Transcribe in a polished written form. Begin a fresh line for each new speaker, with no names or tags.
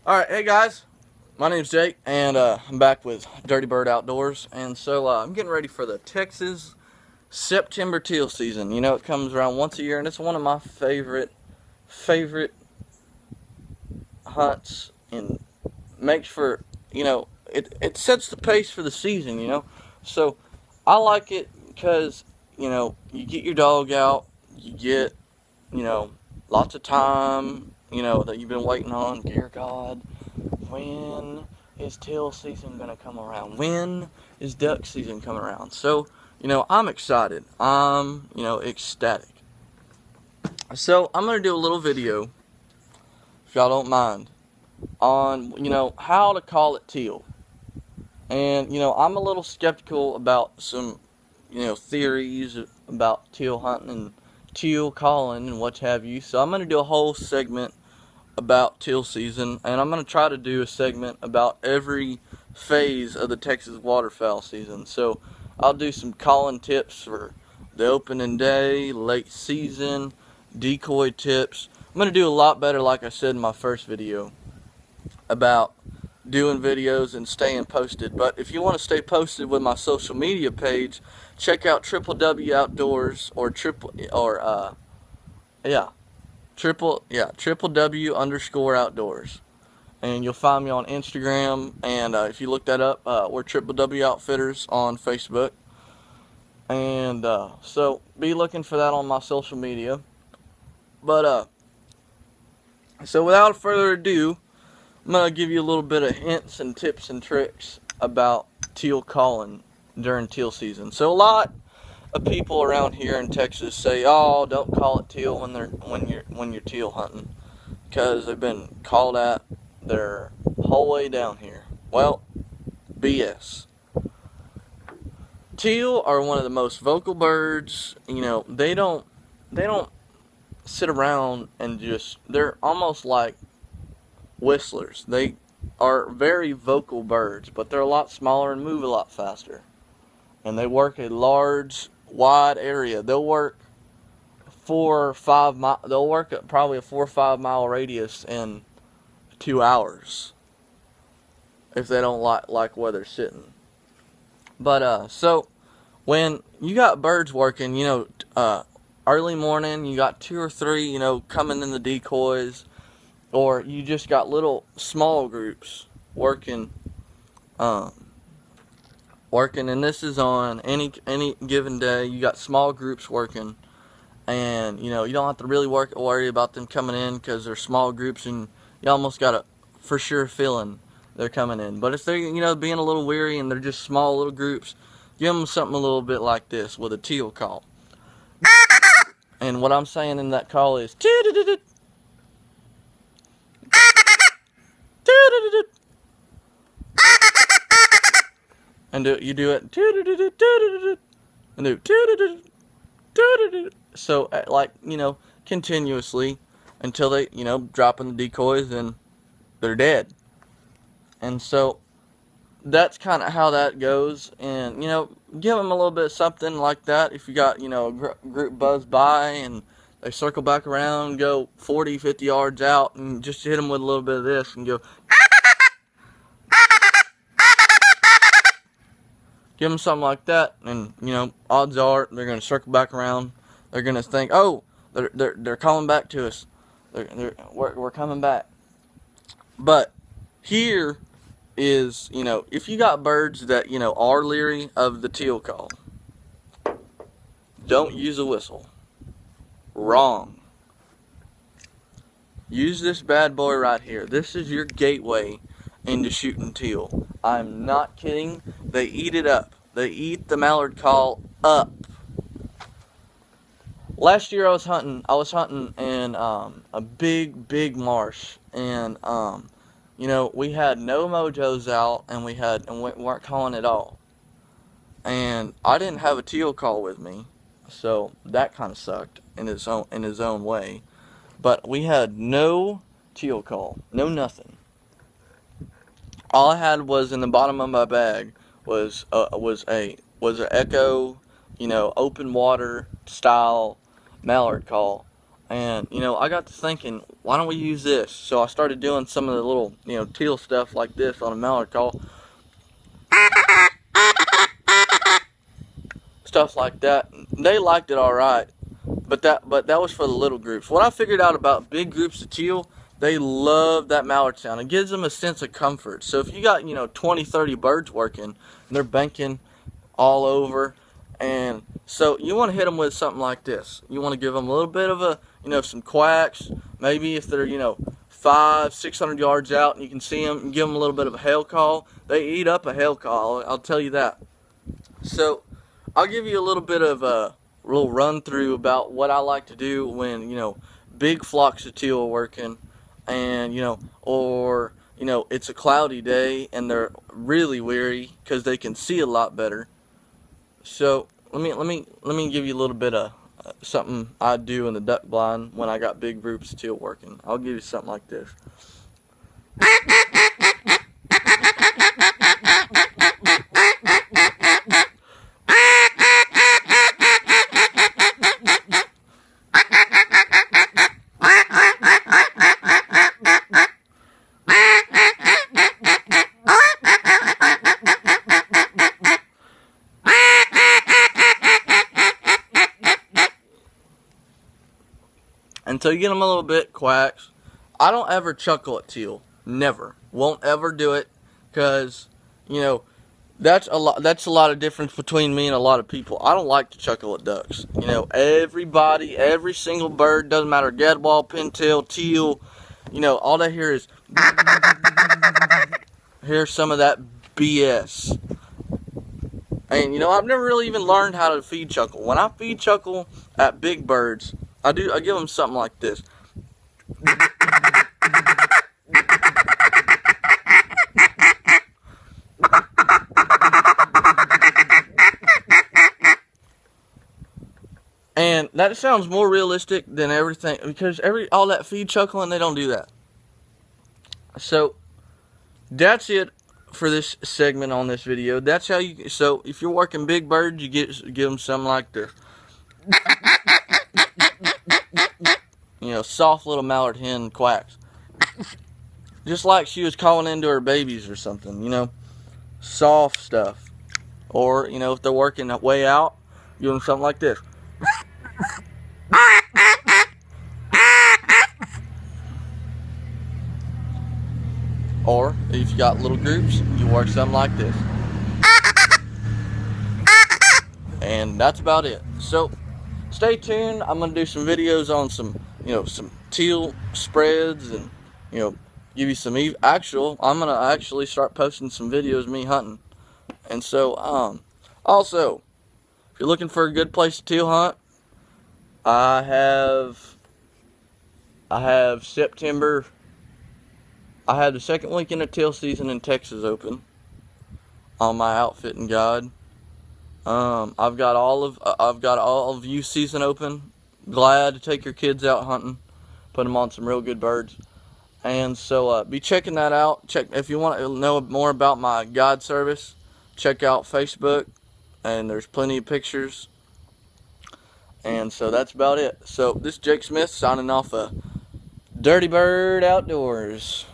Alright, hey guys, my name's Jake, and I'm back with Dirty Bird Outdoors, and so I'm getting ready for the Texas September teal season. You know, it comes around once a year, and it's one of my favorite hunts, and makes for, it sets the pace for the season, So, I like it because, you get your dog out, you get, you know, lots of time, that you've been waiting on. Dear God, when is teal season gonna come around? When is duck season coming around? So, I'm excited. I'm, ecstatic. So, I'm gonna do a little video, if y'all don't mind, on, how to call it teal. And, I'm a little skeptical about some, theories about teal hunting and teal calling and what have you. So, I'm gonna do a whole segment about teal season, and I'm going to try to do a segment about every phase of the Texas waterfowl season. So I'll do some calling tips for the opening day, late season, decoy tips. I'm going to do a lot better, like I said in my first video, about doing videos and staying posted. But if you want to stay posted with my social media page, check out Outdoors or triple W underscore outdoors, and you'll find me on Instagram, and if you look that up, we're Triple W Outfitters on Facebook, and so be looking for that on my social media. But so without further ado, I'm gonna give you a little bit of hints and tips and tricks about teal calling during teal season. So a lot of people around here in Texas say, "Oh, don't call it teal when you're teal hunting, because they've been called at their whole way down here." Well, BS. Teal are one of the most vocal birds. They don't sit around and they're almost like whistlers. They are very vocal birds, but they're a lot smaller and move a lot faster. And they work a large, wide area. They'll work 4 or 5 miles. They'll work at probably a 4 or 5 mile radius in 2 hours if they don't like where they're sitting. But so when you got birds working, early morning, you got 2 or 3, coming in the decoys, or you just got little small groups working. And this is on any given day. You got small groups working, and you don't have to really worry about them coming in, because they're small groups, and you almost got a for sure feeling they're coming in. But if they're being a little weary and they're just small little groups, give them something a little bit like this with a teal call. And what I'm saying in that call is and you do it and do so continuously until they drop in the decoys and they're dead. And so that's kind of how that goes. And give them a little bit of something like that. If you got a group buzz by and they circle back around, go 40-50 yards out, and just hit them with a little bit of this and go. Give them something like that, and odds are they're going to circle back around. They're going to think, "Oh, they're calling back to us. We're coming back." But here is, if you got birds that are leery of the teal call, don't use a whistle. Wrong. Use this bad boy right here. This is your gateway into shooting teal. I'm not kidding. They eat it up. They eat the mallard call up. Last year I was hunting in a big marsh, and we had no mojos out, and we weren't calling at all. And I didn't have a teal call with me, so that kind of sucked in his own way. But we had no teal call, no nothing. All I had was in the bottom of my bag was an Echo, open water style mallard call And, I got to thinking, why don't we use this? So I started doing some of the little, teal stuff like this on a mallard call. Stuff like that. They liked it all right. But that was for the little groups. What I figured out about big groups of teal, they love that mallard sound. It gives them a sense of comfort. So if you got, 20, 30 birds working, and they're banking all over, and so you want to hit them with something like this. You want to give them a little bit of a, some quacks. Maybe if they're, 500-600 yards out and you can see them, and give them a little bit of a hail call. They eat up a hail call, I'll tell you that. So I'll give you a little bit of a little run through about what I like to do when, big flocks of teal are working, and, or, it's a cloudy day and they're really weary because they can see a lot better. So let me give you a little bit of something I do in the duck blind when I got big groups of teal working. I'll give you something like this. Until you get them a little bit quacks. I don't ever chuckle at teal. Never. Won't ever do it, because, that's a lot of difference between me and a lot of people. I don't like to chuckle at ducks. Everybody, every single bird, doesn't matter, gadwall, pintail, teal, all they hear is hear some of that BS. And I've never really even learned how to feed chuckle. When I feed chuckle at big birds, I give them something like this. And that sounds more realistic than everything, because all that feed chuckling, they don't do that. So that's it for this segment on this video. That's how you. So if you're working big birds, you give them something like this. Soft little mallard hen quacks. Just like she was calling into her babies or something, soft stuff. Or, if they're working way out, give them something like this. Or, if you got little groups, you work something like this. And that's about it. So, stay tuned. I'm going to do some videos on some teal spreads, and, give you some I'm going to actually start posting some videos of me hunting. And so, also, if you're looking for a good place to teal hunt, I have September. I have the second weekend of teal season in Texas open on my outfitting guide. I've got all of youth season open. Glad to take your kids out hunting, put them on some real good birds. And so be checking that out. If you want to know more about my guide service, check out Facebook, and there's plenty of pictures. And so that's about it. So this is Jake Smith signing off Dirty Bird Outdoors.